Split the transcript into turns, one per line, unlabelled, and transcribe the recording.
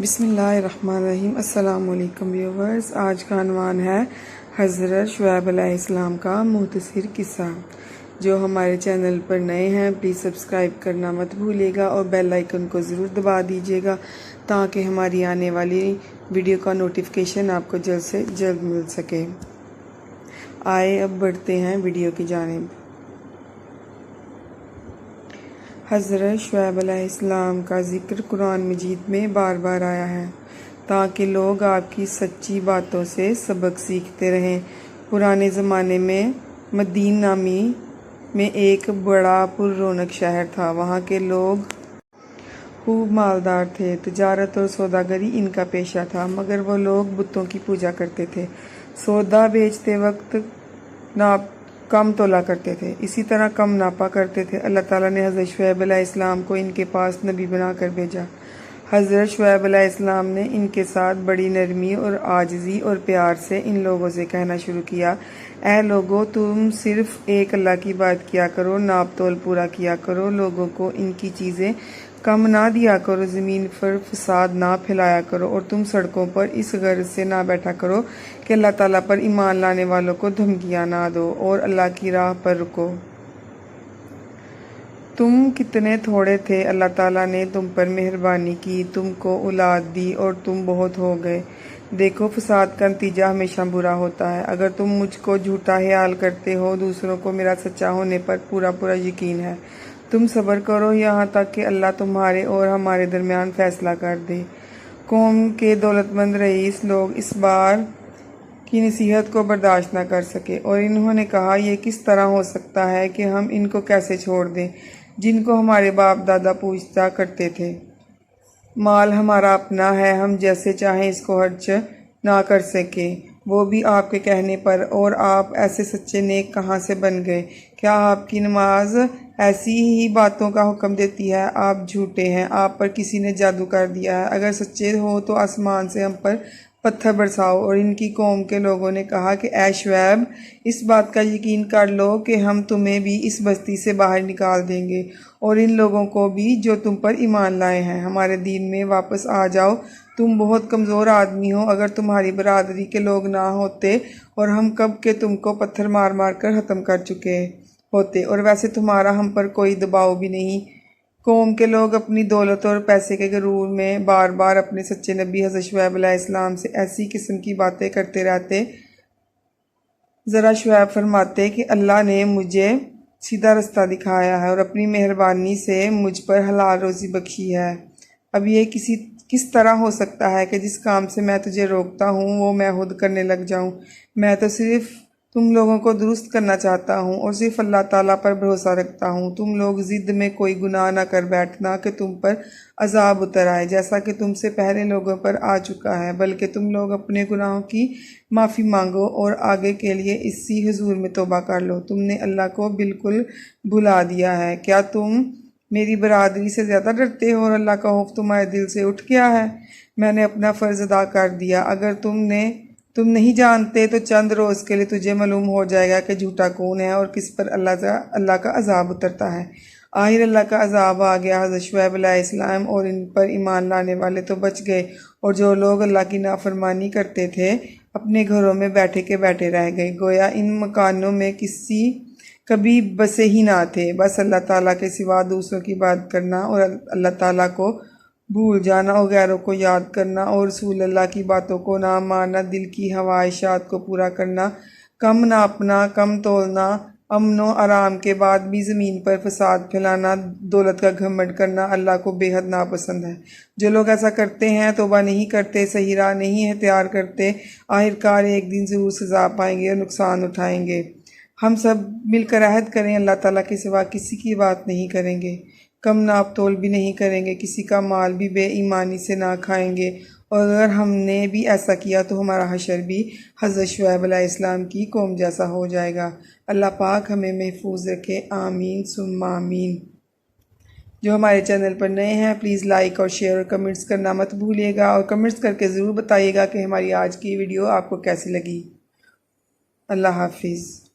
بسم اللہ الرحمن الرحیم۔ السلام علیکم ویورز، آج کا عنوان ہے حضرت شعیب علیہ السلام کا مختصر قصہ۔ جو ہمارے چینل پر نئے ہیں پلیز سبسکرائب کرنا مت بھولیے گا اور بیل آئیکن کو ضرور دبا دیجیے گا تاکہ ہماری آنے والی ویڈیو کا نوٹیفیکیشن آپ کو جلد سے جلد مل سکے۔ آئے اب بڑھتے ہیں ویڈیو کی جانب۔ حضرت شعیب علیہ السلام کا ذکر قرآن مجید میں بار بار آیا ہے تاکہ لوگ آپ کی سچی باتوں سے سبق سیکھتے رہیں۔ پرانے زمانے میں مدین نامی میں ایک بڑا پر رونق شہر تھا۔ وہاں کے لوگ خوب مالدار تھے۔ تجارت اور سوداگری ان کا پیشہ تھا، مگر وہ لوگ بتوں کی پوجا کرتے تھے۔ سودا بیچتے وقت کم تولا کرتے تھے، اسی طرح کم ناپا کرتے تھے۔ اللہ تعالیٰ نے حضرت شعیب علیہ السلام کو ان کے پاس نبی بنا کر بھیجا۔ حضرت شعیب علیہ السلام نے ان کے ساتھ بڑی نرمی اور عاجزی اور پیار سے ان لوگوں سے کہنا شروع کیا، اے لوگو، تم صرف ایک اللہ کی بات کیا کرو، ناپ تول پورا کیا کرو، لوگوں کو ان کی چیزیں کم نہ دیا کرو، زمین پر فساد نہ پھیلایا کرو، اور تم سڑکوں پر اس غرض سے نہ بیٹھا کرو کہ اللہ تعالیٰ پر ایمان لانے والوں کو دھمکیاں نہ دو اور اللہ کی راہ پر رکو۔ تم کتنے تھوڑے تھے، اللہ تعالیٰ نے تم پر مہربانی کی، تم کو اولاد دی اور تم بہت ہو گئے۔ دیکھو، فساد کا نتیجہ ہمیشہ برا ہوتا ہے۔ اگر تم مجھ کو جھوٹا خیال کرتے ہو، دوسروں کو میرا سچا ہونے پر پورا یقین ہے۔ تم صبر کرو یہاں تک کہ اللہ تمہارے اور ہمارے درمیان فیصلہ کر دے۔ قوم کے دولت مند رئیس لوگ اس بار کی نصیحت کو برداشت نہ کر سکے اور انہوں نے کہا، یہ کس طرح ہو سکتا ہے کہ ہم ان کو کیسے چھوڑ دیں جن کو ہمارے باپ دادا پوجا کرتے تھے؟ مال ہمارا اپنا ہے، ہم جیسے چاہیں اس کو خرچ نہ کر سکے، وہ بھی آپ کے کہنے پر، اور آپ ایسے سچے نیک کہاں سے بن گئے؟ کیا آپ کی نماز ایسی ہی باتوں کا حکم دیتی ہے؟ آپ جھوٹے ہیں، آپ پر کسی نے جادو کر دیا ہے۔ اگر سچے ہو تو آسمان سے ہم پر پتھر برساؤ۔ اور ان کی قوم کے لوگوں نے کہا کہ اے شعیب، اس بات کا یقین کر لو کہ ہم تمہیں بھی اس بستی سے باہر نکال دیں گے اور ان لوگوں کو بھی جو تم پر ایمان لائے ہیں۔ ہمارے دین میں واپس آ جاؤ، تم بہت کمزور آدمی ہو۔ اگر تمہاری برادری کے لوگ نہ ہوتے اور ہم کب کے تم کو پتھر مار مار کر ختم کر چکے ہوتے، اور ویسے تمہارا ہم پر کوئی دباؤ بھی نہیں۔ قوم کے لوگ اپنی دولت اور پیسے کے غرور میں بار بار اپنے سچے نبی حضرت شعیب علیہ السلام سے ایسی قسم کی باتیں کرتے رہتے۔ ذرا شعیب فرماتے کہ اللہ نے مجھے سیدھا رستہ دکھایا ہے اور اپنی مہربانی سے مجھ پر حلال روزی بخشی ہے۔ اب یہ کس طرح ہو سکتا ہے کہ جس کام سے میں تجھے روکتا ہوں وہ میں خود کرنے لگ جاؤں؟ میں تو صرف تم لوگوں کو درست کرنا چاہتا ہوں اور صرف اللہ تعالیٰ پر بھروسہ رکھتا ہوں۔ تم لوگ ضد میں کوئی گناہ نہ کر بیٹھنا کہ تم پر عذاب اتر آئے جیسا کہ تم سے پہلے لوگوں پر آ چکا ہے، بلکہ تم لوگ اپنے گناہوں کی معافی مانگو اور آگے کے لیے اسی حضور میں توبہ کر لو۔ تم نے اللہ کو بالکل بھلا دیا ہے۔ کیا تم میری برادری سے زیادہ ڈرتے ہو اور اللہ کا خوف تمہارے دل سے اٹھ گیا ہے؟ میں نے اپنا فرض ادا کر دیا۔ اگر تم نہیں جانتے تو چند روز کے لیے تجھے معلوم ہو جائے گا کہ جھوٹا کون ہے اور کس پر اللہ کا عذاب اترتا ہے۔ آخر اللہ کا عذاب آ گیا۔ حضرت شعیب علیہ السلام اور ان پر ایمان لانے والے تو بچ گئے، اور جو لوگ اللہ کی نافرمانی کرتے تھے اپنے گھروں میں بیٹھے کے بیٹھے رہ گئے، گویا ان مکانوں میں کبھی بسے ہی نہ تھے۔ بس اللہ تعالیٰ کے سوا دوسروں کی بات کرنا اور اللہ تعالیٰ کو بھول جانا اور غیروں کو یاد کرنا اور رسول اللہ کی باتوں کو نہ ماننا، دل کی خواہشات کو پورا کرنا، کم ناپنا، کم تولنا، امن و آرام کے بعد بھی زمین پر فساد پھیلانا، دولت کا گھمنڈ کرنا اللہ کو بے حد ناپسند ہے۔ جو لوگ ایسا کرتے ہیں، توبہ نہیں کرتے، صحیح راہ نہیں اختیار کرتے، آخرکار ایک دن ضرور سزا پائیں گے اور نقصان اٹھائیں گے۔ ہم سب مل کر عہد کریں، اللہ تعالیٰ کے سوا کسی کی بات نہیں کریں گے، کم ناپ تول بھی نہیں کریں گے، کسی کا مال بھی بے ایمانی سے نہ کھائیں گے، اور اگر ہم نے بھی ایسا کیا تو ہمارا حشر بھی حضرت شعیب علیہ السلام کی قوم جیسا ہو جائے گا۔ اللہ پاک ہمیں محفوظ رکھے، آمین ثم آمین۔ جو ہمارے چینل پر نئے ہیں پلیز لائک اور شیئر اور کمنٹس کرنا مت بھولیے گا، اور کمنٹس کر کے ضرور بتائیے گا کہ ہماری آج کی ویڈیو آپ کو کیسی لگی۔ اللہ حافظ۔